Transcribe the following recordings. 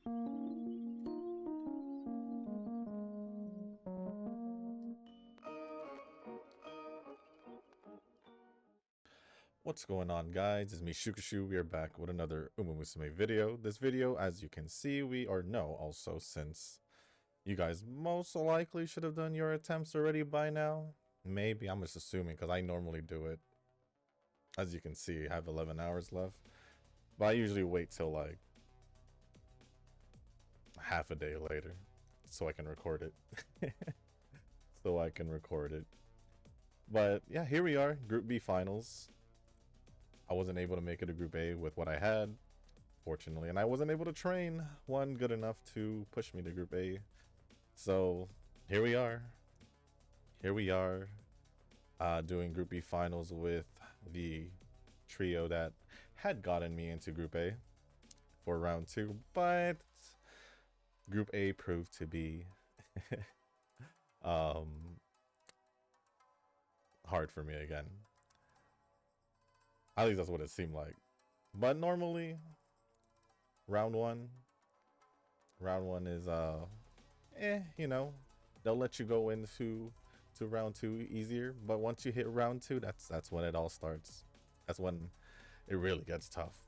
What's going on, guys? It's me, Shukashu. We are back with another umamusume video. This video, as you can see, we are also, since you guys most likely should have done your attempts already by now. Maybe, I'm just assuming, because I normally do it. As you can see, I have 11 hours left. But I usually wait till like half a day later so I can record it. But yeah, here we are, Group B finals. I wasn't able to make it to Group A with what I had, fortunately, and I wasn't able to train one good enough to push me to Group A. So here we are. Doing Group B finals with the trio that had gotten me into Group A for round 2, but Group A proved to be hard for me again. At least that's what it seemed like. But normally, round one is you know, they'll let you go into round 2 easier. But once you hit round 2, that's when it all starts. That's when it really gets tough.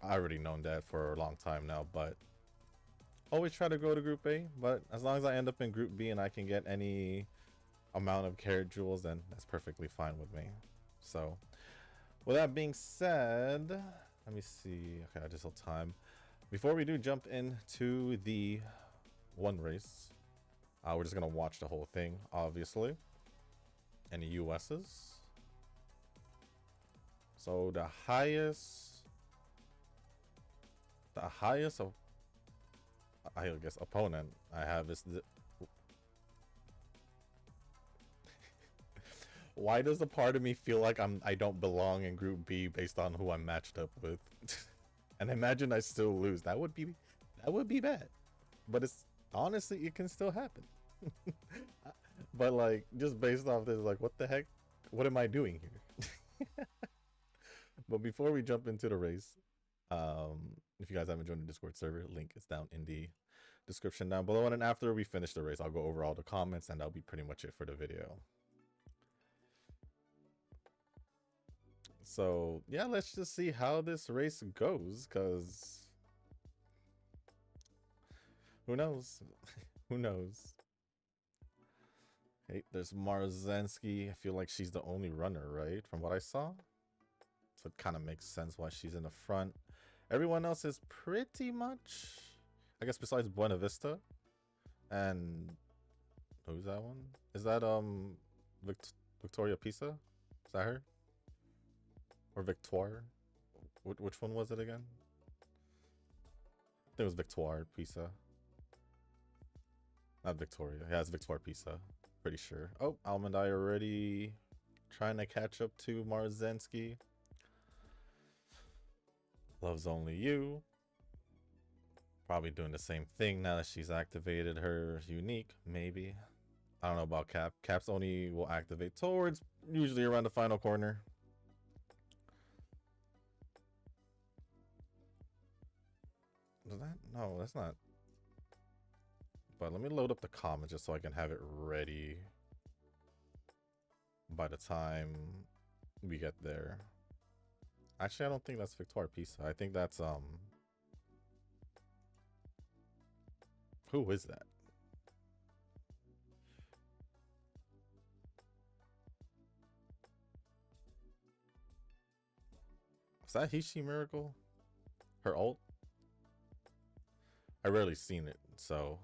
I already known that for a long time now, but always try to go to Group A. But as long as I end up in Group B and I can get any amount of carrot jewels, then that's perfectly fine with me. So with that being said, let me see. Okay, I just have time. Before we do jump into the one race, we're just gonna watch the whole thing, obviously. Any US's? So the highest of, I guess, opponent I have is the. Why does a part of me feel like I don't belong in Group B based on who I'm matched up with? And imagine I still lose. That would be bad. But it's honestly, it can still happen. But like, just based off this, like, what the heck? What am I doing here? But before we jump into the race, if you guys haven't joined the Discord server, link is down in the description down below. And then after we finish the race, I'll go over all the comments, and that'll be pretty much it for the video. So yeah, let's just see how this race goes, because who knows? Who knows? Hey, there's Marzensky. I feel like she's the only runner, right? From what I saw. So it kind of makes sense why she's in the front. Everyone else is pretty much, I guess, besides Buena Vista. And who's that one? Is that Victoria Pisa? Is that her? Or Victoire? Which one was it again? I think it was Victoire Pisa. Not Victoria. Yeah, it's Victoire Pisa. Pretty sure. Oh, Almondai already trying to catch up to Marzensky. Loves Only You. Probably doing the same thing now that she's activated her unique, maybe. I don't know about Cap. Cap's only will activate towards usually around the final corner. Is that? No, that's not. But let me load up the comments just so I can have it ready by the time we get there. Actually, I don't think that's Victoire Pisa. I think that's who is that? Is that Hishi Miracle? Her ult? I rarely seen it, so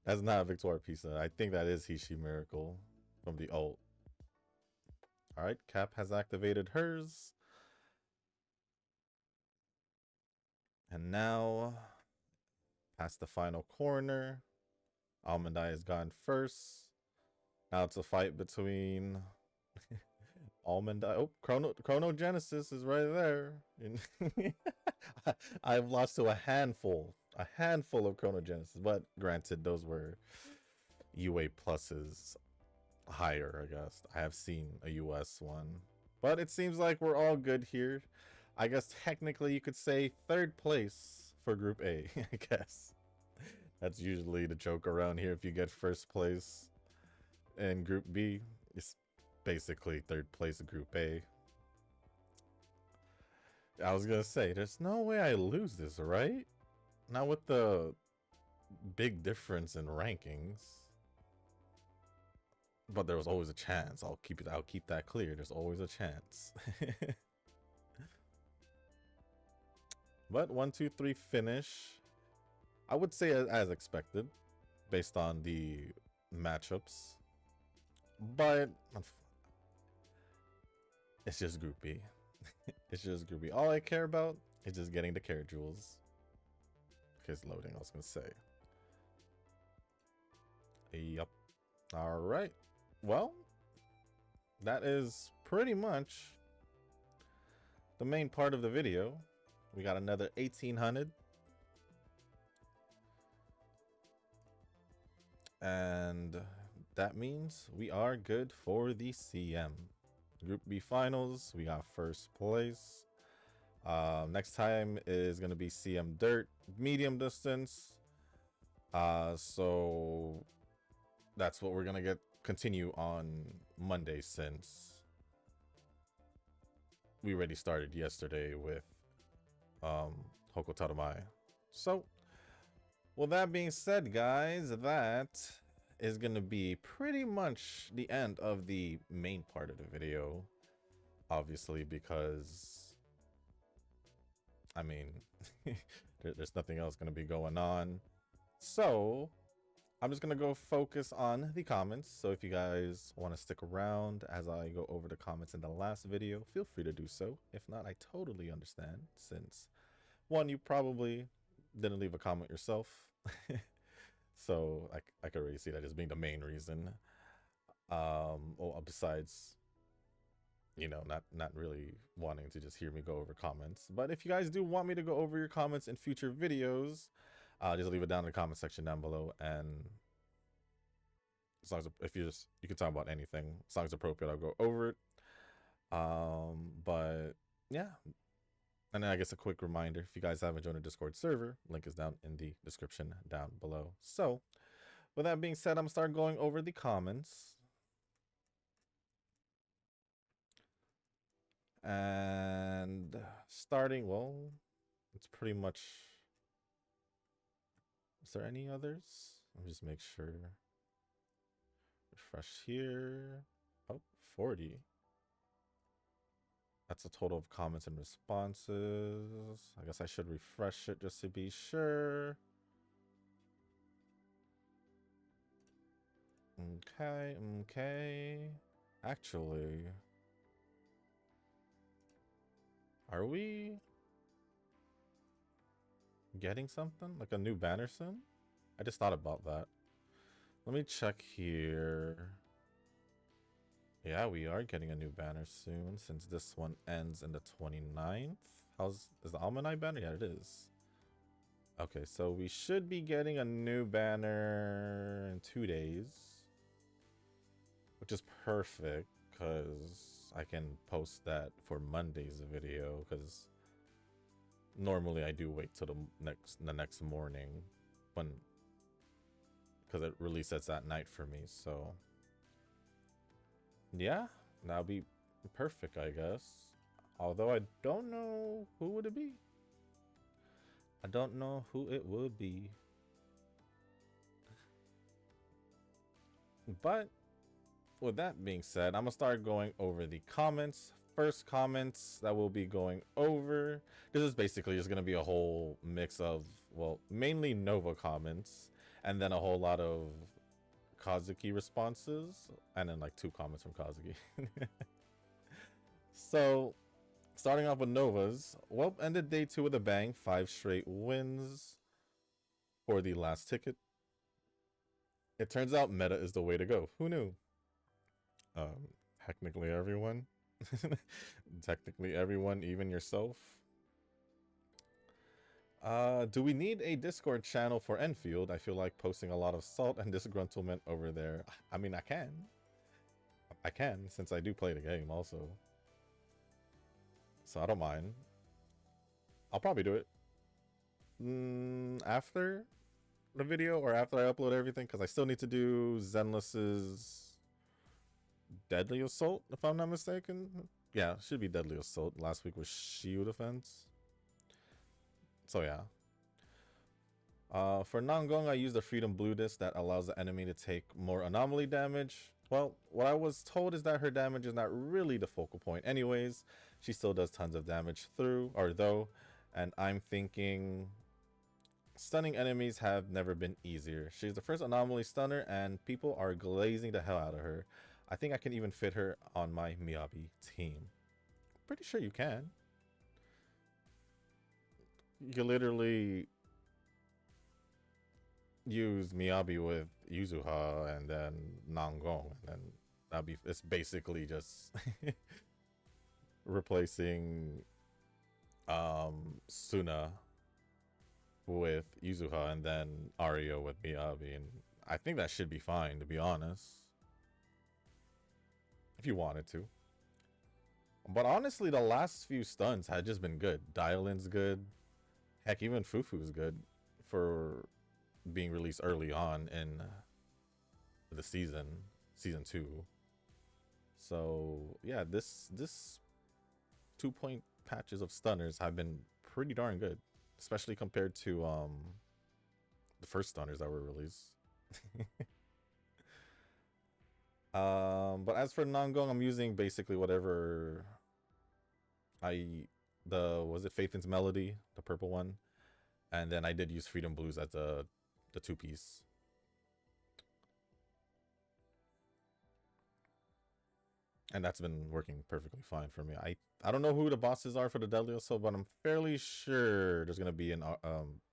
that's not Victoire Pisa. I think that is Hishi Miracle from the ult. Alright, Cap has activated hers. And now, past the final corner, Almondai has gone first. Now it's a fight between Almondai. Oh, Chrono Genesis is right there. I've lost to a handful of Chrono Genesis, but granted, those were UA pluses higher, I guess. I have seen a US one, but it seems like we're all good here. I guess technically you could say third place for Group A, I guess. That's usually the joke around here. If you get first place in Group B, it's basically third place in Group A. I was gonna say, there's no way I lose this, right? Not with the big difference in rankings. But there was always a chance. I'll keep that clear. There's always a chance. But 1, 2, 3 finish. I would say as expected, based on the matchups. But it's just Group B. It's just Group B. All I care about is just getting the carrot jewels. Okay, it's loading, I was gonna say. Yup. Alright. Well, that is pretty much the main part of the video. We got another 1800. And that means we are good for the CM. Group B finals, we got first place. Next time is going to be CM Dirt, medium distance. So that's what we're going to continue on Monday, since we already started yesterday with Hokotaramai. So, well, that being said, guys, that is going to be pretty much the end of the main part of the video. Obviously, because, I mean, there's nothing else going to be going on. So, I'm just going to go focus on the comments. So if you guys want to stick around as I go over the comments in the last video, feel free to do so. If not, I totally understand, since one, you probably didn't leave a comment yourself. So I could already see that as being the main reason. Well, besides, you know, not really wanting to just hear me go over comments. But if you guys do want me to go over your comments in future videos, just leave it down in the comment section down below, and as long as if you can talk about anything, as long as appropriate, I'll go over it. But yeah, and then I guess a quick reminder: if you guys haven't joined the Discord server, link is down in the description down below. So, with that being said, I'm gonna start going over the comments. And starting, well, it's pretty much. Is there any others? Let me just make sure. Refresh here. Oh, 40. That's a total of comments and responses. I guess I should refresh it just to be sure. Okay. Actually, are we getting something? Like a new banner soon? I just thought about that. Let me check here. Yeah, we are getting a new banner soon, since this one ends in the 29th. Is the Almanai banner? Yeah, it is. Okay, so we should be getting a new banner in 2 days, which is perfect because I can post that for Monday's video, because normally I do wait till the next morning because it releases at night for me. So yeah, that'll be perfect, I guess. Although I don't know who would it be. I don't know who it would be. But with that being said, I'm gonna start going over the comments. First comments that we'll be going over. This is basically just gonna be a whole mix of, well, mainly Nova comments, and then a whole lot of Kazuki responses, and then like 2 comments from Kazuki. So, starting off with Nova's. Well, ended day 2 with a bang. 5 straight wins for the last ticket. It turns out meta is the way to go. Who knew? Technically everyone. Technically everyone, even yourself. Do we need a Discord channel for Enfield? I feel like posting a lot of salt and disgruntlement over there. I mean, I can, since I do play the game also. So I don't mind. I'll probably do it after the video or after I upload everything, because I still need to do Zenless's Deadly Assault, if I'm not mistaken. Yeah, should be Deadly Assault. Last week was Shield Defense. So yeah. For Nangong, I use the Freedom Blue Disc that allows the enemy to take more anomaly damage. Well, what I was told is that her damage is not really the focal point anyways. She still does tons of damage though, and I'm thinking stunning enemies have never been easier. She's the first anomaly stunner and people are glazing the hell out of her. I think I can even fit her on my Miyabi team. Pretty sure you can. You can literally use Miyabi with Yuzuha and then Nangong, and then it's basically just replacing Suna with Yuzuha and then Ario with Miyabi, and I think that should be fine, to be honest, if you wanted to. But honestly, the last few stuns had just been good. Dialin's good. Heck, even Fufu's good for being released early on in the season 2. So yeah, this 2-point patches of stunners have been pretty darn good, especially compared to the first stunners that were released. But as for Nangong, I'm using basically whatever was it Faithin's Melody, the purple one, and then I did use Freedom Blues as the 2-piece. And that's been working perfectly fine for me. I don't know who the bosses are for the Deadly Assault, but I'm fairly sure there's gonna be an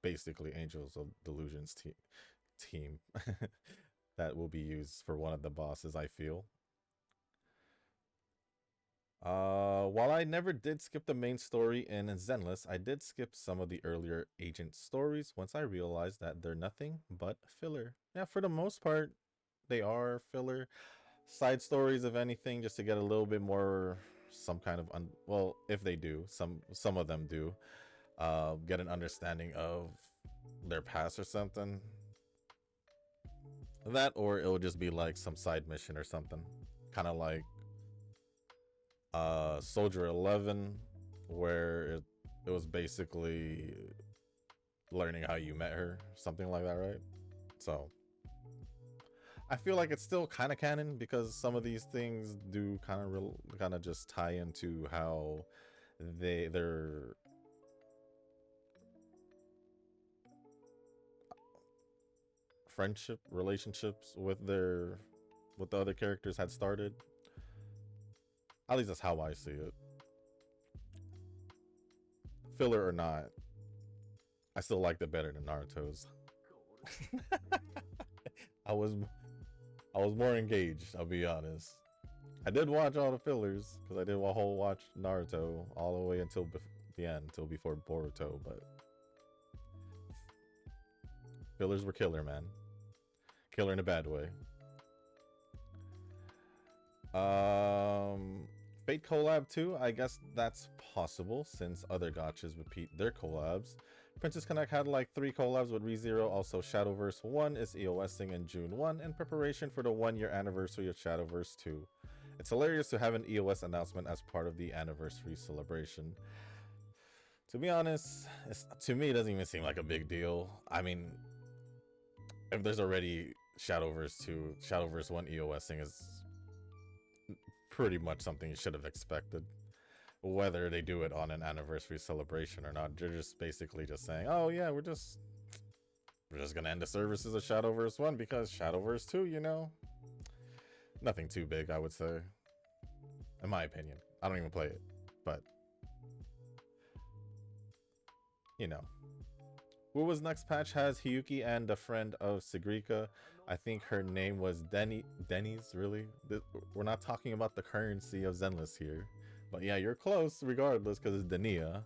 basically Angels of Delusions team that will be used for one of the bosses, I feel. While I never did skip the main story in Zenless, I did skip some of the earlier agent stories once I realized that they're nothing but filler. Yeah, for the most part, they are filler. Side stories, if anything, just to get a little bit more, some kind of, well, if they do, some of them do, get an understanding of their past or something. That, or it'll just be like some side mission or something. Kind of like Soldier 11, where it was basically learning how you met her, something like that, right? So I feel like it's still kind of canon, because some of these things do kind of just tie into how their friendship relationships with the other characters had started. At least that's how I see it. Filler or not, I still liked it better than Naruto's. I was more engaged, I'll be honest. I did watch all the fillers, because I did watch Naruto all the way until the end, until before Boruto, but fillers were killer, man. Killer in a bad way. Fate collab 2, I guess that's possible since other gachas repeat their collabs. Princess Connect had like 3 collabs with ReZero. Also, Shadowverse 1 is EOSing in June 1 in preparation for the 1-year anniversary of Shadowverse 2. It's hilarious to have an EOS announcement as part of the anniversary celebration. To be honest, to me, it doesn't even seem like a big deal. I mean, if there's already Shadowverse 2, Shadowverse 1 EOSing is pretty much something you should have expected. Whether they do it on an anniversary celebration or not, they're just basically just saying, oh yeah, we're just gonna end the services of Shadowverse 1 because Shadowverse 2, you know? Nothing too big, I would say. In my opinion. I don't even play it, but you know. Wuwa's next patch has Hiyuki and a friend of Sigrika. I think her name was Denny's, really? We're not talking about the currency of Zenless here. But yeah, you're close regardless, because it's Denia.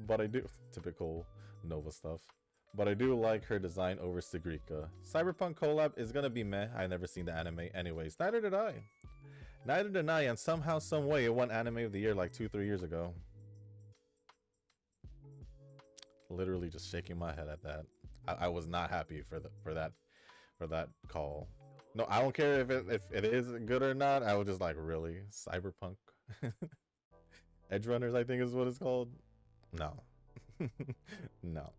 But I do, typical Nova stuff. But I do like her design over Sigrika. Cyberpunk collab is gonna be meh. I never seen the anime anyways. Neither did I. Neither did I, and somehow, some way, it won Anime of the Year like 2-3 years ago. literally just shaking my head at that. I was not happy for that call. No, I don't care if it is good or not. I was just like, really, Cyberpunk, Edge Runners, I think is what it's called. No, no.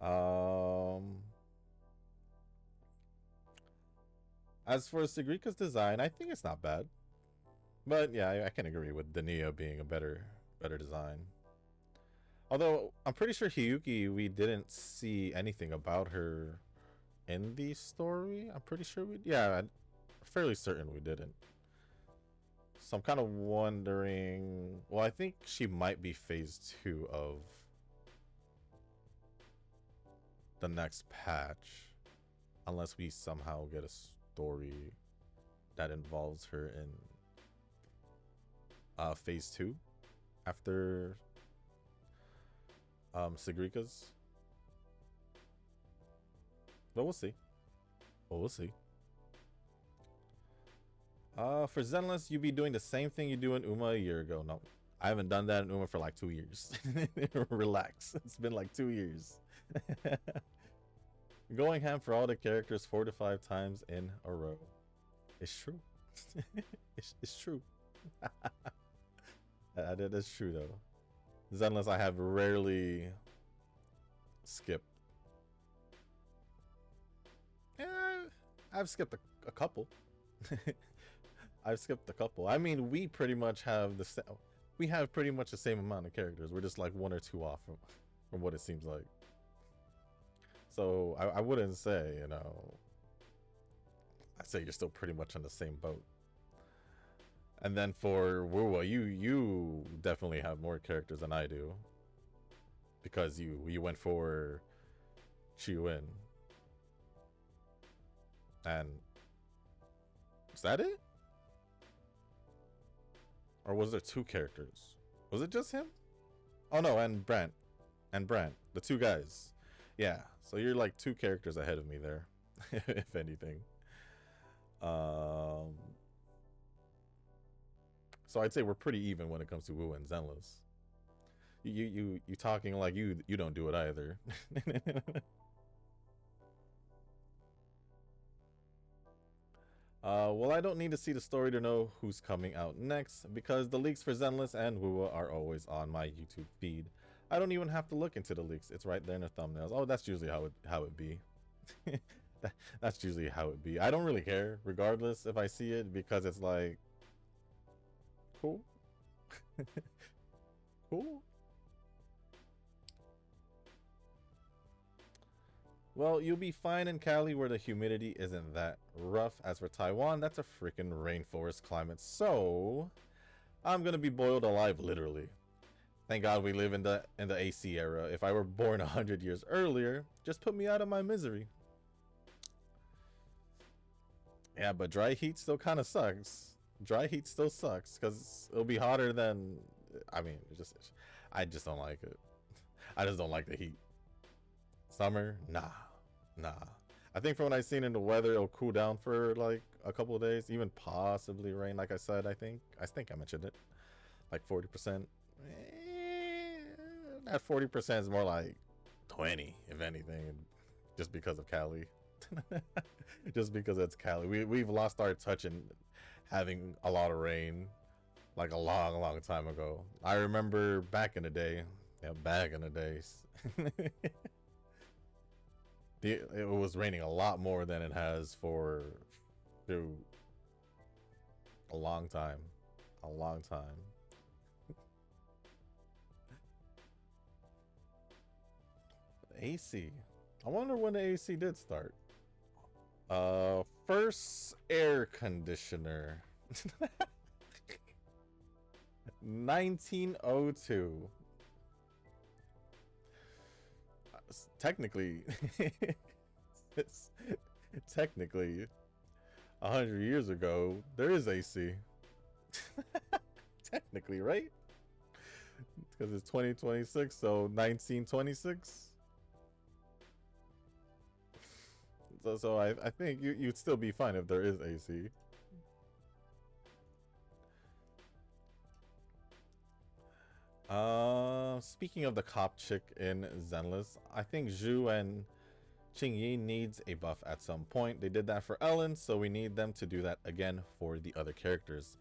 Um, as for Sagrika's design, I think it's not bad. But yeah, I can agree with Dania being a better design. Although I'm pretty sure Hiyuki, we didn't see anything about her in the story. I'm pretty sure yeah, I'm fairly certain we didn't. So I'm kind of wondering. Well, I think she might be phase 2 of the next patch, unless we somehow get a story that involves her in phase 2 after Sagrika's. But we'll see. Well, we'll see. For Zenless, you be doing the same thing you do in Uma a year ago. No, I haven't done that in Uma for like 2 years. Relax. It's been like 2 years. Going ham for all the characters 4 to 5 times in a row. It's true. it's true. That is true though. Zenless, I have rarely skipped. Yeah, I've skipped a couple. I've skipped a couple. I mean, we pretty much have we have pretty much the same amount of characters. We're just like 1 or 2 off from what it seems like. So I wouldn't say, you know, I'd say you're still pretty much on the same boat. And then for Wuwa, you definitely have more characters than I do, because you went for Chiwin. And is that it? Or was there 2 characters? Was it just him? Oh no, and Brant. The 2 guys. Yeah, so you're like 2 characters ahead of me there, if anything. So I'd say we're pretty even when it comes to Wu and Zenless. You talking like you don't do it either. Well, I don't need to see the story to know who's coming out next, because the leaks for Zenless and Wuwa are always on my YouTube feed. I don't even have to look into the leaks. It's right there in the thumbnails. Oh, that's usually how it be. That's usually how it be. I don't really care, regardless if I see it, because it's like, cool. Cool. Well, you'll be fine in Cali where the humidity isn't that rough. As for Taiwan, that's a freaking rainforest climate. So, I'm gonna be boiled alive, literally. Thank God we live in the AC era. If I were born 100 years earlier, just put me out of my misery. Yeah, but dry heat still kind of sucks. Dry heat still sucks because it'll be hotter than. I mean, I just don't like it. I just don't like the heat. Summer, nah. I think from what I've seen in the weather, it'll cool down for like a couple of days, even possibly rain. Like I said, I think I mentioned it, like 40%. That 40% is more like 20, if anything, just because of Cali. Just because it's Cali. We've lost our touch in having a lot of rain, like a long time ago. I remember back in the day. Yeah, back in the days. It was raining a lot more than it has through a long time. AC. I wonder when the AC did start. First air conditioner. 1902. Technically, technically, 100 years ago, there is AC. Technically, right? Because it's 2026, so 1926. So I think you'd still be fine if there is AC. speaking of the cop chick in Zenless, I think Zhu and Qingyi needs a buff at some point. They did that for Ellen, so we need them to do that again for the other characters.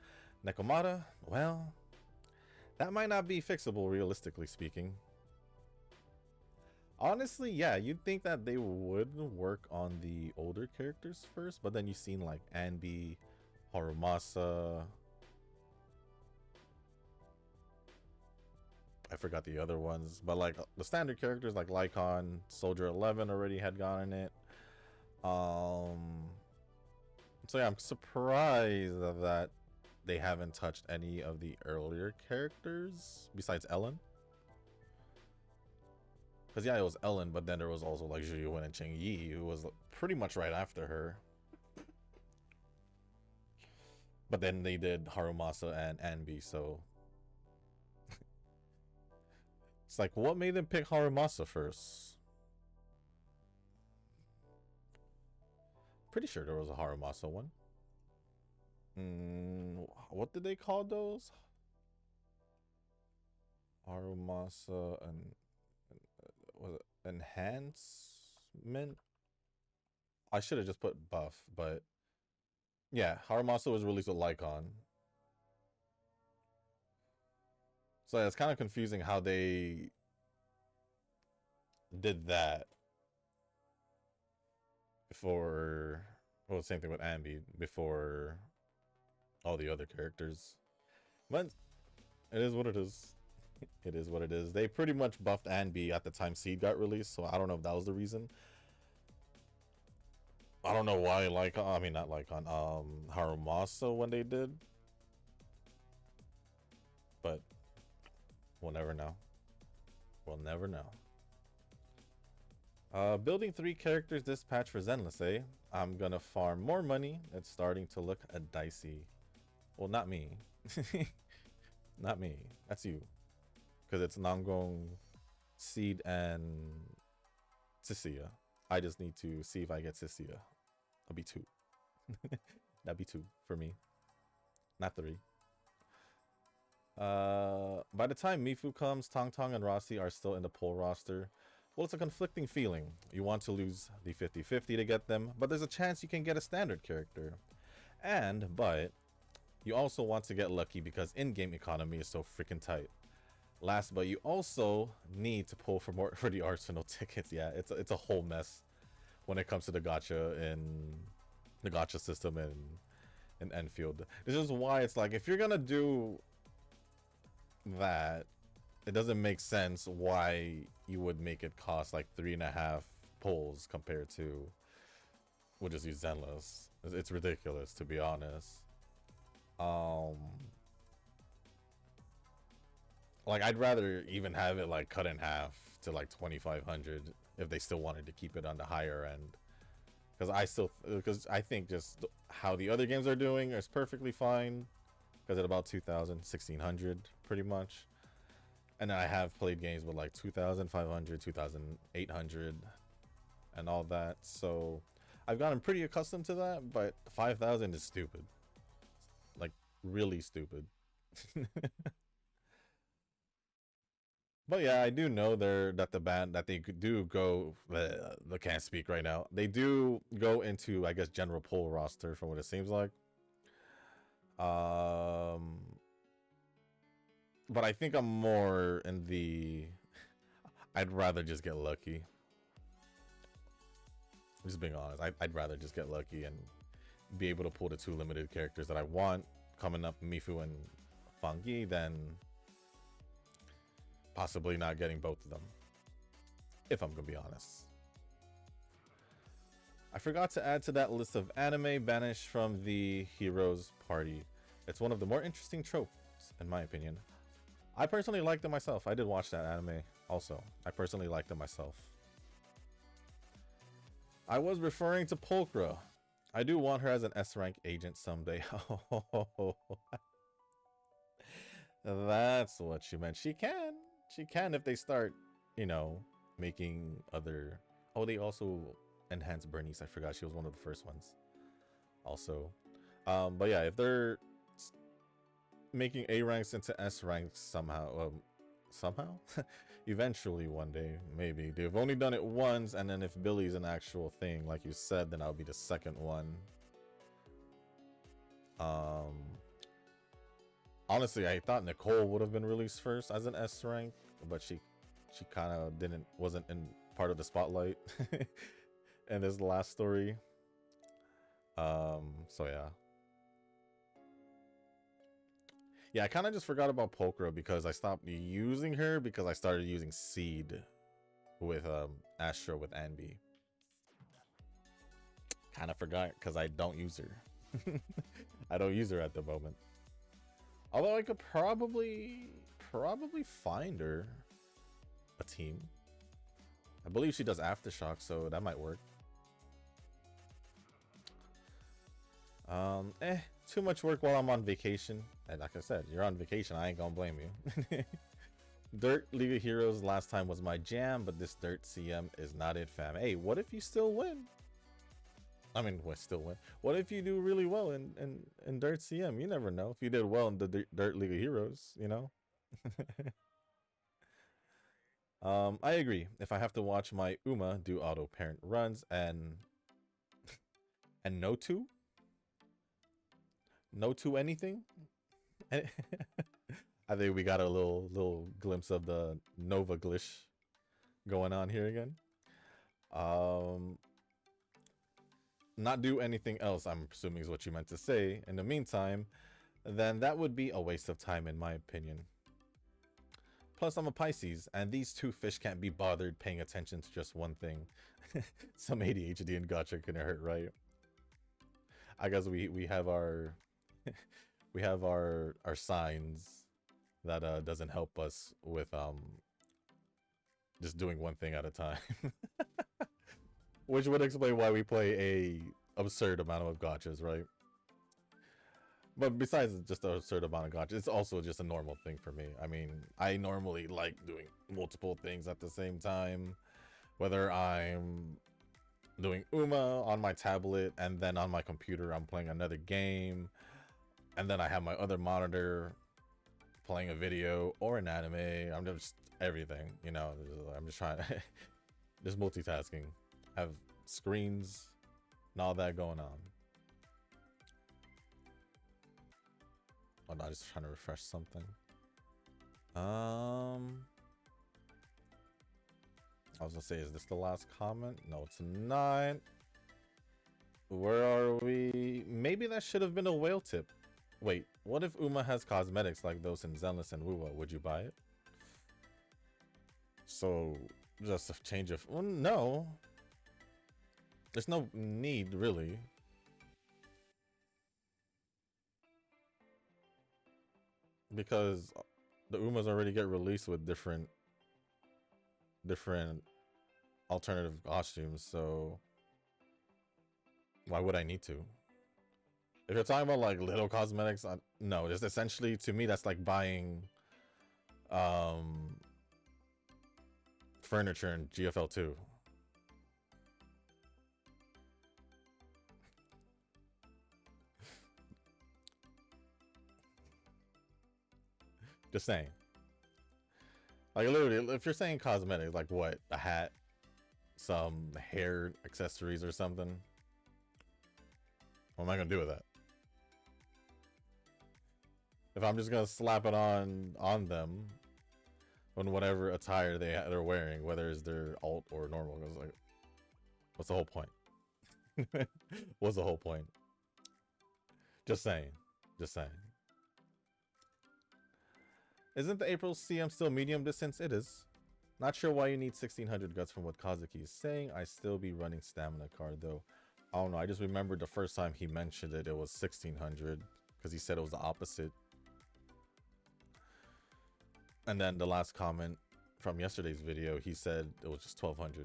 Nekomata, well, that might not be fixable realistically speaking. Honestly, yeah, you'd think that they would work on the older characters first, but then you've seen like Anbi, Harumasa. I forgot the other ones, but like the standard characters like Lycon, Soldier 11 already had gotten it. So yeah, I'm surprised that they haven't touched any of the earlier characters besides Ellen. Because yeah, it was Ellen, but then there was also like Zhu Yuwen and Cheng Yi, who was pretty much right after her. But then they did Harumasa and Anbi, so it's like, what made them pick Harumasa first? Pretty sure there was a Harumasa one. What did they call those? Harumasa and was it enhancement? I should have just put buff, but yeah, Harumasa was released with Lycon. So yeah, it's kind of confusing how they did that before. Well, same thing with Ambi before all the other characters. But it is what it is. It is what it is. They pretty much buffed Anbi at the time Seed got released, so I don't know if that was the reason. I don't know why Lycon, I mean not Lycon, Harumasa when they did. But we'll never know. We'll never know. Building 3 characters this patch for Zenless, eh? I'm gonna farm more money. It's starting to look dicey. Well, not me. Not me. That's you. Because it's Namgong, Seed, and Cecilia. I just need to see if I get Cecilia. That'll be 2. That'd be 2 for me. Not 3. By the time Mifu comes, Tong Tong and Rossi are still in the poll roster. Well, it's a conflicting feeling. You want to lose the 50-50 to get them, but there's a chance you can get a standard character. But you also want to get lucky because in-game economy is so freaking tight. Last, but you also need to pull for more for the Arsenal tickets. Yeah, it's a whole mess when it comes to the gacha and the gacha system in Enfield. This is why it's like, if you're gonna do that, it doesn't make sense why you would make it cost like 3.5 pulls compared to, we'll just use Zenless. It's ridiculous, to be honest. Like, I'd rather even have it like cut in half to like 2,500 if they still wanted to keep it on the higher end. Because I think just how the other games are doing is perfectly fine. Because at about 2,000, 1,600 pretty much. And then I have played games with like 2,500, 2,800 and all that. So I've gotten pretty accustomed to that, but 5,000 is stupid. Like, really stupid. But yeah, I do know that the band that they do go. I can't speak right now. They do go into, I guess, general poll roster from what it seems like. But I think I'm more in the. I'd rather just get lucky. Just being honest, I'd rather just get lucky and be able to pull the 2 limited characters that I want coming up, Mifu and Fangi, than possibly not getting both of them, if I'm gonna be honest. I forgot to add to that list of anime banished from the Heroes Party. It's one of the more interesting tropes, in my opinion. I personally liked it myself. I did watch that anime also. I personally liked it myself. I was referring to Pulchra. I do want her as an S-rank agent someday. That's what she meant. She can. She can if they start, you know, making other... Oh, they also enhanced Bernice. I forgot she was one of the first ones. Also. But yeah, if they're making A ranks into S ranks somehow, somehow. Eventually, one day, maybe. They've only done it once, and then if Billy's an actual thing, like you said, then I'll be the second one. Honestly, I thought Nicole would have been released first as an S rank, but she kind of wasn't in part of the spotlight in this last story. So yeah. Yeah, I kind of just forgot about Pokra because I stopped using her because I started using Seed with Astro with Anby. Kind of forgot because I don't use her. I don't use her at the moment. Although I could probably find her a team. I believe she does Aftershock, so that might work. Too much work while I'm on vacation. And like I said, you're on vacation, I ain't gonna blame you. Dirt League of Heroes last time was my jam, but this Dirt CM is not it, fam. Hey, what if you still win? I mean, still win. What if you do really well in Dirt CM? You never know. If you did well in the Dirt League of Heroes, you know? I agree. If I have to watch my Uma do auto parent runs and no to anything, I think we got a little glimpse of the Nova glitch going on here again. Not do anything else, I'm assuming is what you meant to say. In the meantime, then that would be a waste of time in my opinion. Plus, I'm a Pisces, and these two fish can't be bothered paying attention to just one thing. Some ADHD and gotcha couldn't hurt, right? I guess we have our we have our signs that doesn't help us with just doing one thing at a time. Which would explain why we play a absurd amount of gotchas, right? But besides just an absurd amount of gotchas, it's also just a normal thing for me. I mean, I normally like doing multiple things at the same time. Whether I'm doing Uma on my tablet and then on my computer I'm playing another game. And then I have my other monitor playing a video or an anime. I'm just everything, you know. I'm just trying to just multitasking. Have screens and all that going on. Oh no, just trying to refresh something. I was gonna say, is this the last comment? No, it's not. Where are we? Maybe that should have been a whale tip. Wait, what if Uma has cosmetics like those in Zenless and Wuwa? Would you buy it? So, just a change of... Well, no. There's no need, really. Because the Umas already get released with different alternative costumes, so... Why would I need to? If you're talking about like little cosmetics, no, just essentially to me that's like buying furniture in GFL2. Just saying. Like literally, if you're saying cosmetics, like what? A hat, some hair accessories or something. What am I gonna do with that? If I'm just gonna slap it on them on whatever attire they're wearing, whether it's their alt or normal, because like, what's the whole point? What's the whole point? Just saying. Just saying. Isn't the April CM still medium distance? It is. Not sure why you need 1600 guts from what Kazuki is saying. I still be running stamina card though. I don't know. I just remembered the first time he mentioned it, it was 1600 because he said it was the opposite. And then the last comment from yesterday's video, he said it was just 1200.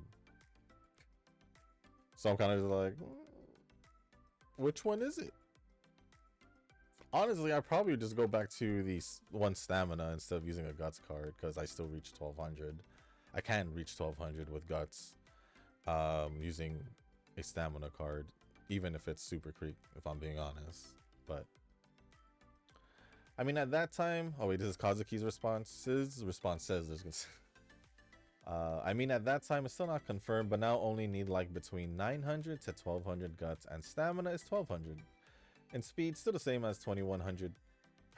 So I'm kind of like, which one is it? Honestly, I probably would just go back to the one stamina instead of using a guts card because I still reach 1200. I can reach 1200 with guts using a stamina card, even if it's super creep, if I'm being honest. But I mean, at that time, oh wait, this is Kazuki's response. His response says there's I mean, at that time, it's still not confirmed, but now only need like between 900 to 1200 guts, and stamina is 1200. And speed, still the same as 2100.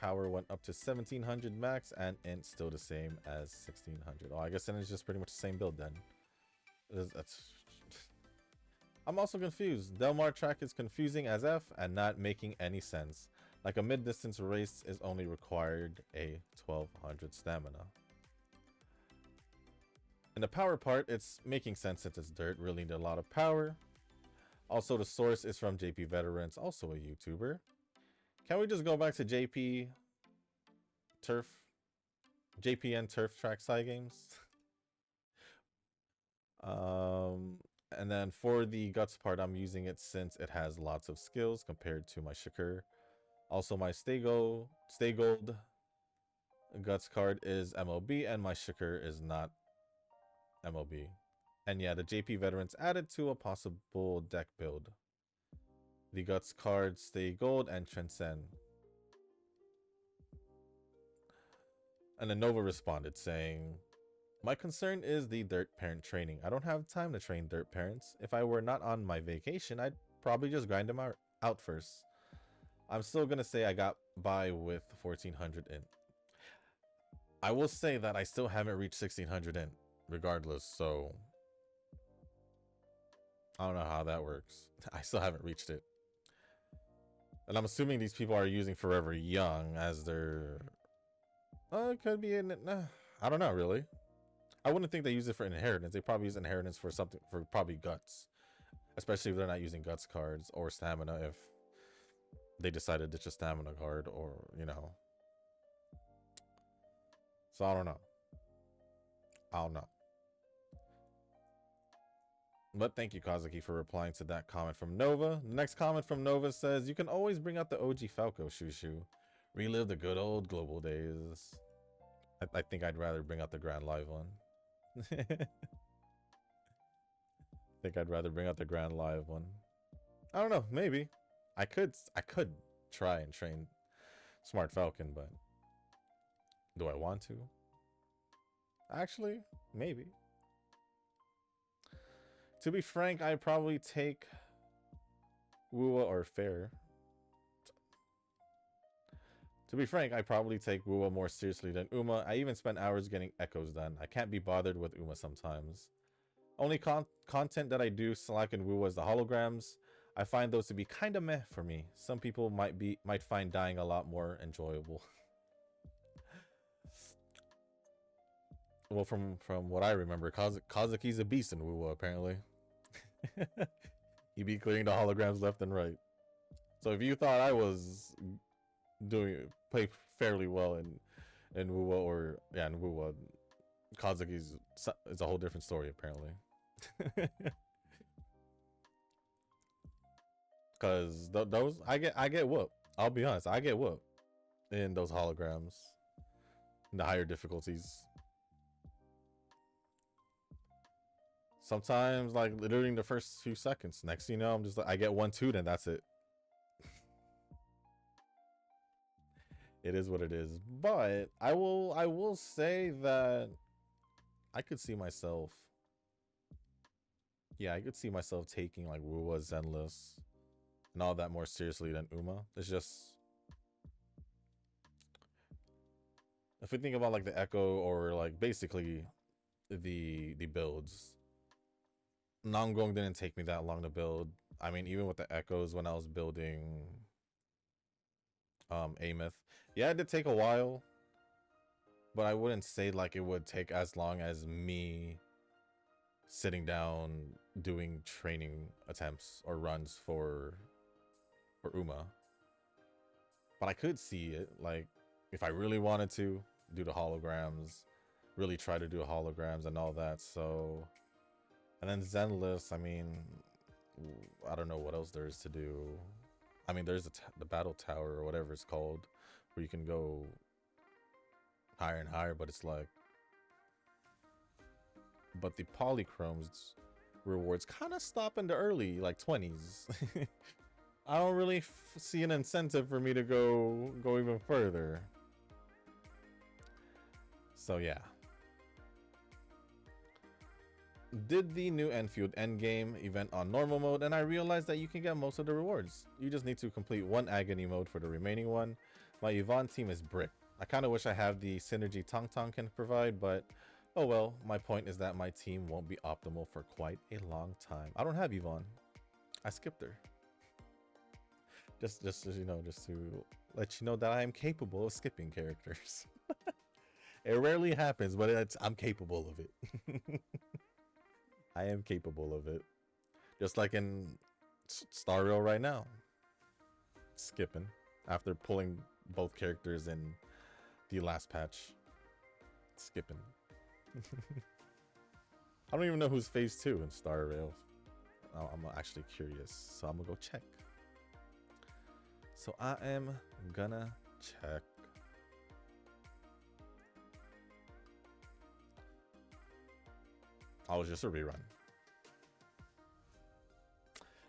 Power went up to 1700 max, and int still the same as 1600. Oh, I guess then it's just pretty much the same build then. That's... I'm also confused. Delmar track is confusing as F and not making any sense. Like a mid-distance race is only required a 1200 stamina. In the power part, it's making sense since it's dirt, really need a lot of power. Also, the source is from JP Veterans, also a YouTuber. Can we just go back to JPN Turf Track Side Games? And then for the guts part, I'm using it since it has lots of skills compared to my Shakur. Also, my Stay Gold guts card is MOB, and my Shakur is not MOB. And yeah, the JP Veterans added to a possible deck build. The guts cards Stay Gold and Transcend. And then Nova responded saying, my concern is the dirt parent training. I don't have time to train dirt parents. If I were not on my vacation, I'd probably just grind them out first. I'm still gonna say I got by with 1400 int. I will say that I still haven't reached 1600 int regardless, so I don't know how that works. I still haven't reached it. And I'm assuming these people are using Forever Young as their... it could be in it. Nah, I don't know, really. I wouldn't think they use it for inheritance. They probably use inheritance for something, for probably guts. Especially if they're not using guts cards or stamina, if they decided to ditch a stamina card or, you know. So I don't know. I don't know. But thank you, Kazuki, for replying to that comment from Nova. The next comment from Nova says, you can always bring out the OG Falco Shushu. Relive the good old global days. I think I'd rather bring out the Grand Live one. I think I'd rather bring out the Grand Live one. I don't know, maybe. I could try and train Smart Falcon, but do I want to? Actually, maybe. To be frank, I'd probably take Wuwa or Fair. To be frank, I probably take Wuwa more seriously than Uma. I even spent hours getting echoes done. I can't be bothered with Uma sometimes. Only content that I do select in Wuwa is the holograms. I find those to be kind of meh for me. Some people might find dying a lot more enjoyable. Well, from what I remember, Kazuki's a beast in Wuwa, apparently. He be clearing the holograms left and right. So if you thought I was play fairly well in Wuwa, or yeah, in Wuwa, Kazuki's is a whole different story apparently. Cause those I get whooped. I'll be honest, I get whooped in those holograms, in the higher difficulties. Sometimes like literally in the first few seconds. Next thing you know, I'm just like, I get 1-2, then that's it. It is what it is. But I will say that I could see myself. Yeah, I could see myself taking like Wuwa, Zenless, and all that more seriously than Uma. It's just, if we think about like the Echo or like basically the builds, Namgong didn't take me that long to build. I mean, even with the Echoes when I was building Ameth, yeah, it did take a while, but I wouldn't say like it would take as long as me sitting down doing training attempts or runs for Uma. But I could see it, like if I really wanted to do the holograms, really try to do holograms and all that. So, and then Zenless, I mean, I don't know what else there is to do. I mean, there's the battle tower or whatever it's called, where you can go higher and higher, but it's like, but the polychromes rewards kind of stop in the early like 20s. I don't really see an incentive for me to go even further. So yeah. Did the new Enfield Endgame event on normal mode, and I realized that you can get most of the rewards. You just need to complete one agony mode for the remaining one. My Yvonne team is brick. I kind of wish I have the synergy Tong Tong can provide, but oh well. My point is that my team won't be optimal for quite a long time. I don't have Yvonne. I skipped her. Just you know, just to let you know that I am capable of skipping characters. It rarely happens, but I'm capable of it. I am capable of it. Just like in Star Rail right now. Skipping after pulling both characters in the last patch. Skipping. I don't even know who's phase 2 in Star Rail. Oh, I'm actually curious, so I'm gonna go check. So I am gonna check. Oh, it was just a rerun.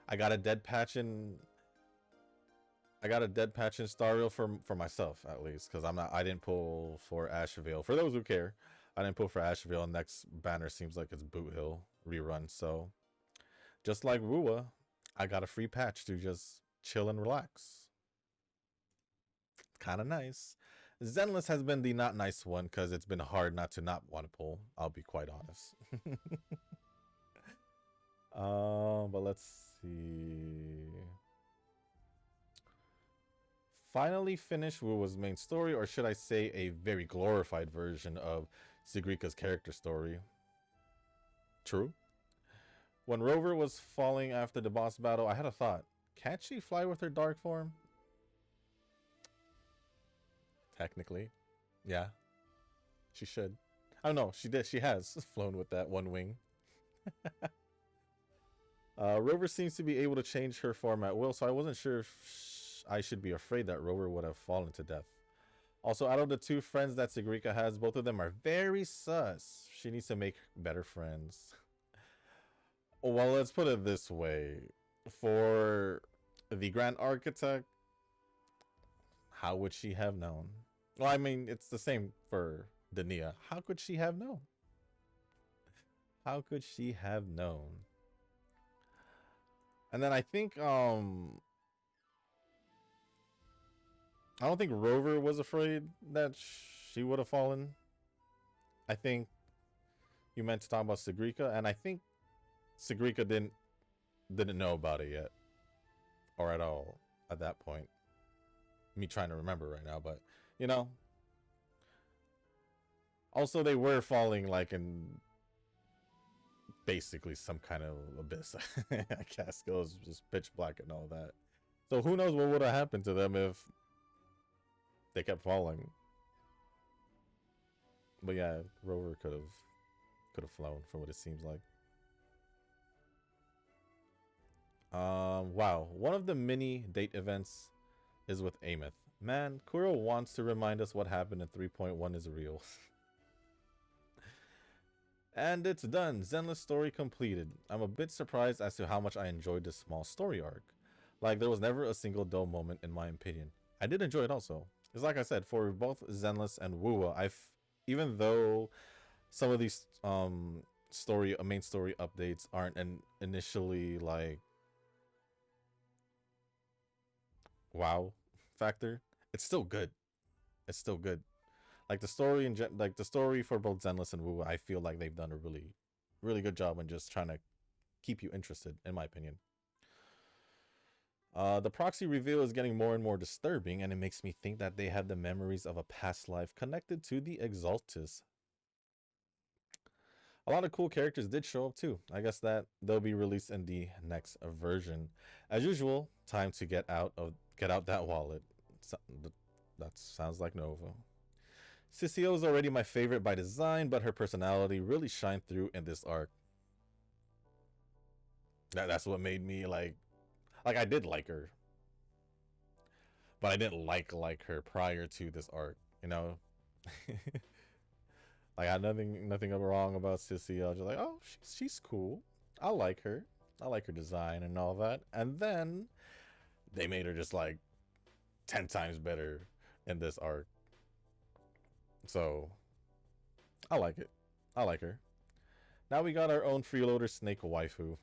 I got a dead patch in Star Rail for myself at least, because I didn't pull for Asheville. For those who care, I didn't pull for Asheville. Next banner seems like it's Boot Hill rerun. So just like Rua, I got a free patch to just chill and relax. Kind of nice. Zenless has been the not nice one because it's been hard not want to pull. I'll be quite honest. But let's see. Finally finished Wuwa's main story, or should I say a very glorified version of Sigrika's character story. True. When Rover was falling after the boss battle, I had a thought. Can't she fly with her dark form? Technically. Yeah. She should. Oh no, she did. She has flown with that one wing. Rover seems to be able to change her form at will, so I wasn't sure if I should be afraid that Rover would have fallen to death. Also, out of the two friends that Sigrika has, both of them are very sus. She needs to make better friends. Well, let's put it this way. For the Grand Architect, how would she have known? Well, I mean, it's the same for Dania. How could she have known? How could she have known? And then I think, I don't think Rover was afraid that she would have fallen. I think you meant to talk about Sigrika, and I think Sigrika didn't know about it yet, or at all at that point. Me trying to remember right now, but you know. Also, they were falling like in basically some kind of abyss. Casco was just pitch black and all that. So who knows what would have happened to them if they kept falling. But yeah, Rover could have flown from what it seems like. Wow. One of the mini date events is with Ameth. Man, Kuro wants to remind us what happened in 3.1 is real. And it's done. Zenless story completed. I'm a bit surprised as to how much I enjoyed this small story arc. Like, there was never a single dull moment in my opinion. I did enjoy it also. It's like I said, for both Zenless and Wuwa, even though some of these main story updates aren't initially like wow factor, it's still good. It's still good. Like the story the story for both Zenless and Wuwa, I feel like they've done a really, really good job in just trying to keep you interested, in my opinion. The proxy reveal is getting more and more disturbing, and it makes me think that they have the memories of a past life connected to the Exaltus. A lot of cool characters did show up too. I guess that they'll be released in the next version. As usual, time to get out that wallet. That sounds like Nova. Sissio is already my favorite by design, but her personality really shined through in this arc. That's what made me like I did like her, but I didn't like her prior to this arc, you know. Like, I had nothing wrong about Sissy. I was just like, oh, she's cool. I like her. I like her design and all that. And then they made her just like 10 times better in this arc. So I like it. I like her. Now we got our own freeloader snake waifu.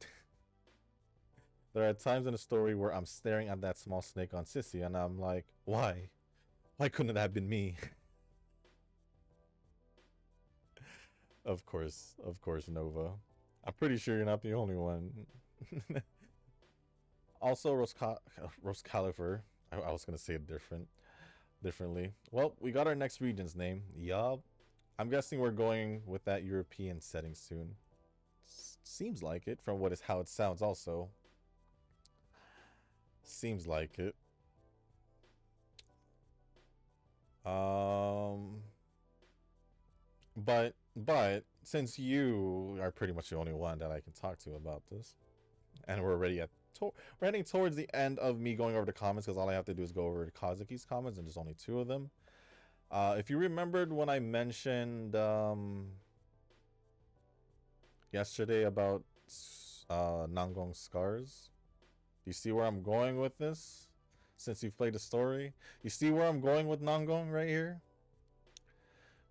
There are times in the story where I'm staring at that small snake on Sissy and I'm like, why? Why couldn't it have been me? Of course, Nova. I'm pretty sure you're not the only one. Also, Rose Califer. I was gonna say it differently. Well, we got our next region's name. Yup. I'm guessing we're going with that European setting soon. Seems like it from how it sounds. Also, seems like it. But since you are pretty much the only one that I can talk to about this, and we're already we're heading towards the end of me going over the comments, because all I have to do is go over to Kazuki's comments, and there's only 2 of them. If you remembered when I mentioned yesterday about Nangong's scars, do you see where I'm going with this? Since you've played the story, you see where I'm going with Nangong right here?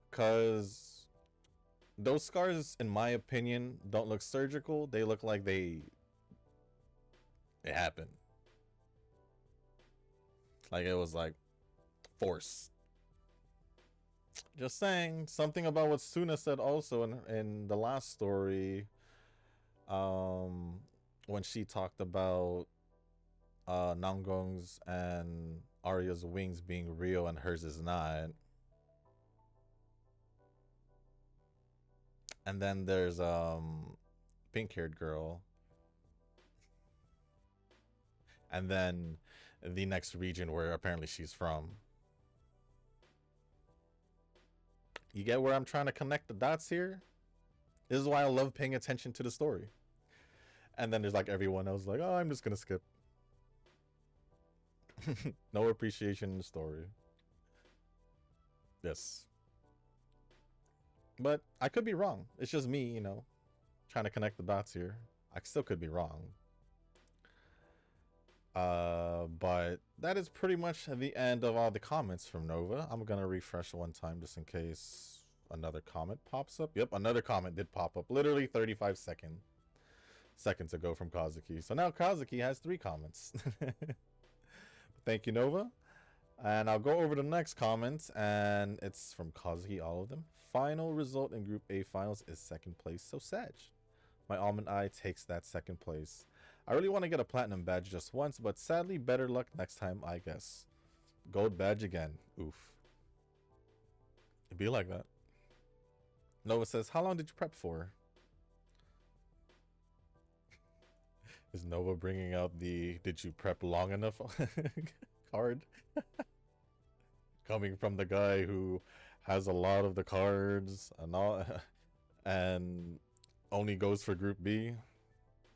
Because those scars, in my opinion, don't look surgical. They look like it happened. Like it was like force. Just saying. Something about what Suna said also in the last story, when she talked about Nangong's and Arya's wings being real and hers is not. And then there's pink-haired girl. And then the next region where apparently she's from. You get where I'm trying to connect the dots here? This is why I love paying attention to the story. And then there's like everyone else like, oh, I'm just gonna skip. No appreciation in the story. Yes. But I could be wrong. It's just me, you know, trying to connect the dots here. I still could be wrong. But that is pretty much the end of all the comments from Nova. I'm gonna refresh one time just in case another comment pops up. Yep, another comment did pop up. Literally 35 seconds ago from Kazuki. So now Kazuki has 3 comments. Thank you, Nova. And I'll go over the next comments, and it's from Kazuki, all of them. Final result in Group A finals is 2nd place, so Sag. My almond eye takes that 2nd place. I really want to get a platinum badge just once, but sadly, better luck next time, I guess. Gold badge again. Oof. It'd be like that. Nova says, how long did you prep for? Is Nova bringing out the did you prep long enough card? Coming from the guy who has a lot of the cards and all, and only goes for Group B.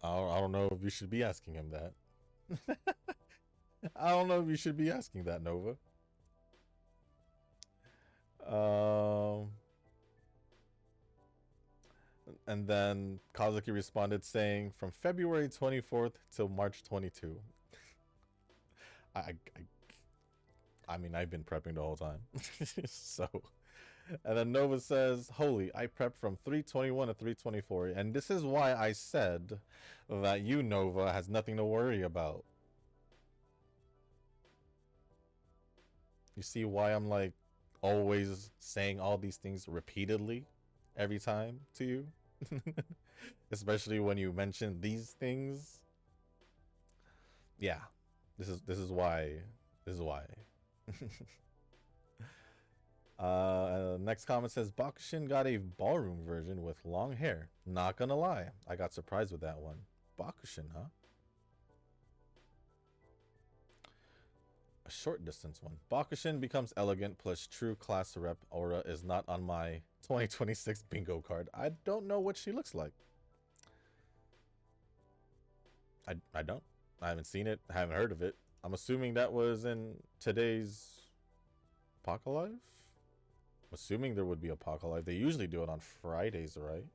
I don't know if you should be asking him that. I don't know if you should be asking that, Nova. And then Kazuki responded saying, from February 24th till March 22. I mean, I've been prepping the whole time. So, and then Nova says, holy, I prepped from 321 to 324. And this is why I said that you, Nova, has nothing to worry about. You see why I'm like always saying all these things repeatedly every time to you? Especially when you mention these things. Yeah, this is why. Next comment says Bakushin got a ballroom version with long hair. Not gonna lie, I got surprised with that one. Bakushin, huh? A short distance one. Bakushin becomes elegant plus true class rep aura is not on my 2026 bingo card. I don't know what she looks like. I don't. I haven't seen it. I haven't heard of it. I'm assuming that was in today's Apocalypse? I'm assuming there would be Apocalypse. They usually do it on Fridays, right?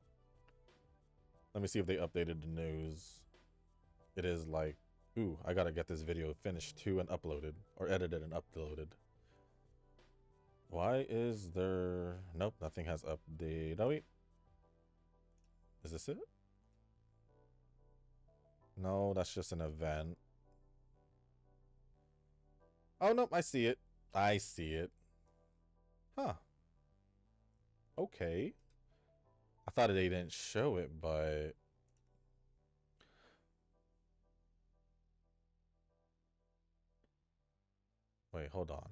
Let me see if they updated the news. It is like Ooh, I gotta get this video finished too and uploaded. Or edited and uploaded. Why is there... Nope, nothing has updated. Oh, wait. Is this it? No, that's just an event. Oh, nope, I see it. I see it. Huh. Okay. I thought they didn't show it, but... Wait, hold on.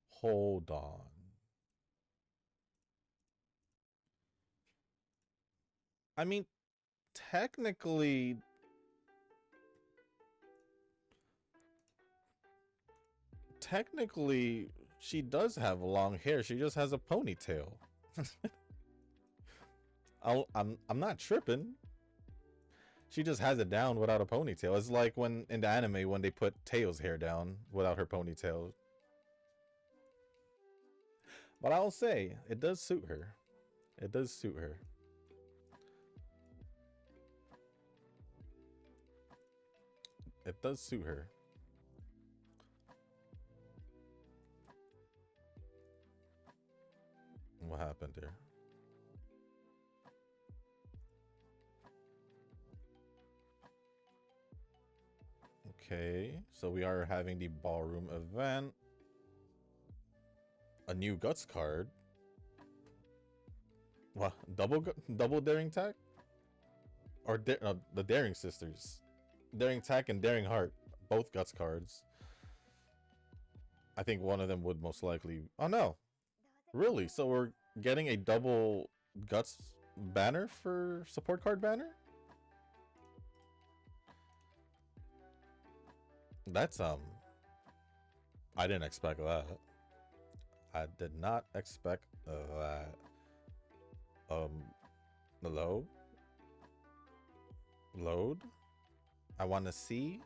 Hold on. I mean, technically... Technically, she does have long hair. She just has a ponytail. I'm not tripping. She just has it down without a ponytail. It's like when in the anime when they put Tayo's hair down without her ponytail. But I'll say it does suit her. It does suit her. It does suit her. What happened here? Okay, so we are having the ballroom event. A new guts card. What? Double daring tag? Or the daring sisters. Daring tag and daring heart. Both guts cards. I think one of them would most likely... Oh no! Really? So we're getting a double guts banner for support card banner? That's I didn't expect that. I did not expect that. Load? Load? I want to see.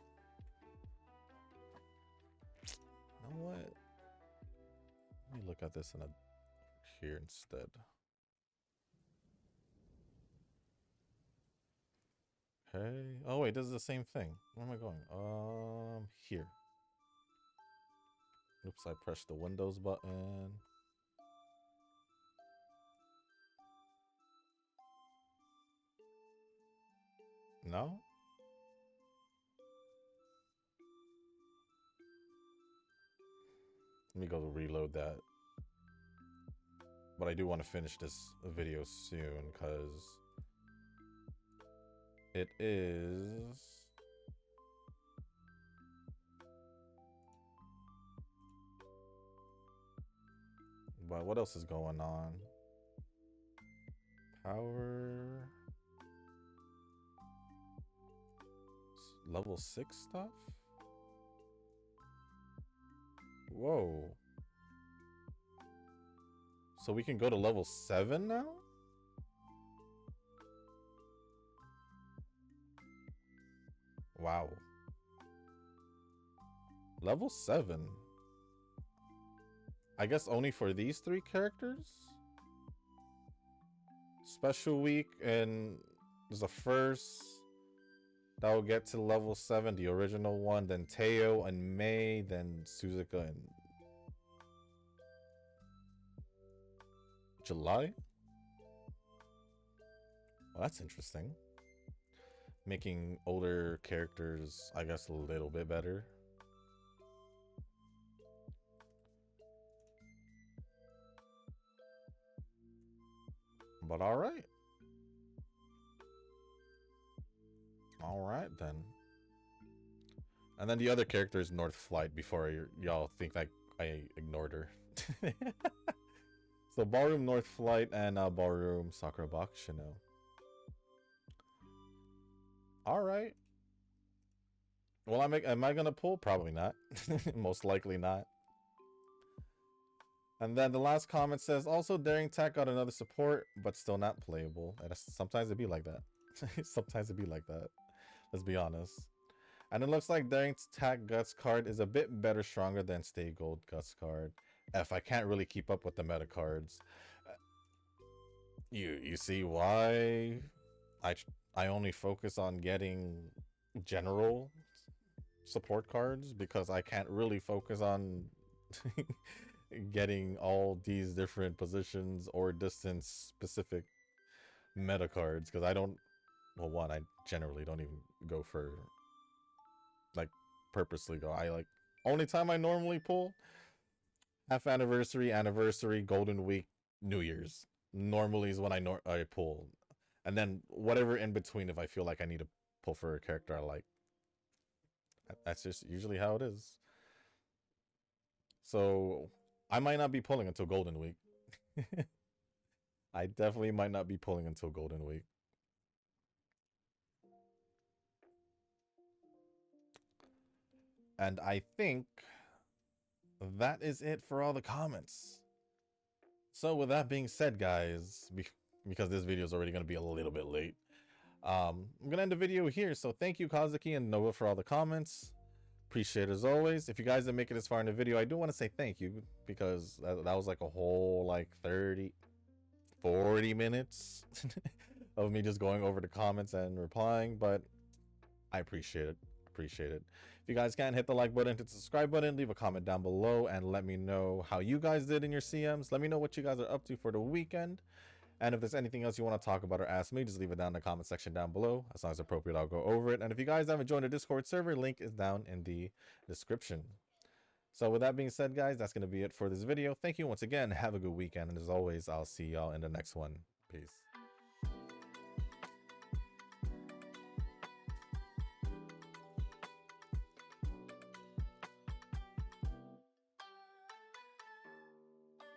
You know what? Let me look at this in here instead. Okay. Oh wait, this is the same thing. Where am I going? Here. Oops, I pressed the Windows button. No? Let me go reload that. But I do want to finish this video soon because it is... But what else is going on? Power... Level 6 stuff? Whoa. So we can go to level 7 now? Wow. Level 7. I guess only for these 3 characters? Special week and there's the first that will get to level 7, the original one, then Teo and Mei, then Suzuka and July? Well, that's interesting. Making older characters, I guess, a little bit better. But alright. Alright then. And then the other character is North Flight before y'all think like I ignored her. So Ballroom North Flight and Ballroom Sakura Bakshino. Alright. Well, am I gonna pull? Probably not. Most likely not. And then the last comment says, also Daring Tech got another support, but still not playable. And sometimes it be like that. Sometimes it be like that. Let's be honest. And it looks like Daring Tech Guts card is a bit better, stronger than Stay Gold Guts card. F, I can't really keep up with the meta cards. You see why I only focus on getting general support cards because I can't really focus on getting all these different positions or distance specific meta cards because I don't. Well, one, I generally don't even go for like purposely go. I like only time I normally pull half anniversary, anniversary, golden week, New Year's. Normally is when I pull, and then whatever in between if I feel like I need to pull for a character I like. That's just usually how it is. So I might not be pulling until golden week. I definitely might not be pulling until golden week. And I think that is it for all the comments. So with that being said, guys, because this video is already going to be a little bit late, I'm going to end the video here. So thank you, Kazuki and Nova, for all the comments. Appreciate it as always. If you guys didn't make it this far in the video, I do want to say thank you because that was like a whole like 30, 40 minutes of me just going over the comments and replying, but I appreciate it. Appreciate it. If you guys can, hit the like button, hit the subscribe button, leave a comment down below, and let me know how you guys did in your CMs. Let me know what you guys are up to for the weekend. And if there's anything else you want to talk about or ask me, just leave it down in the comment section down below. As long as appropriate, I'll go over it. And if you guys haven't joined the Discord server, link is down in the description. So with that being said, guys, that's going to be it for this video. Thank you once again. Have a good weekend. And as always, I'll see y'all in the next one. Peace.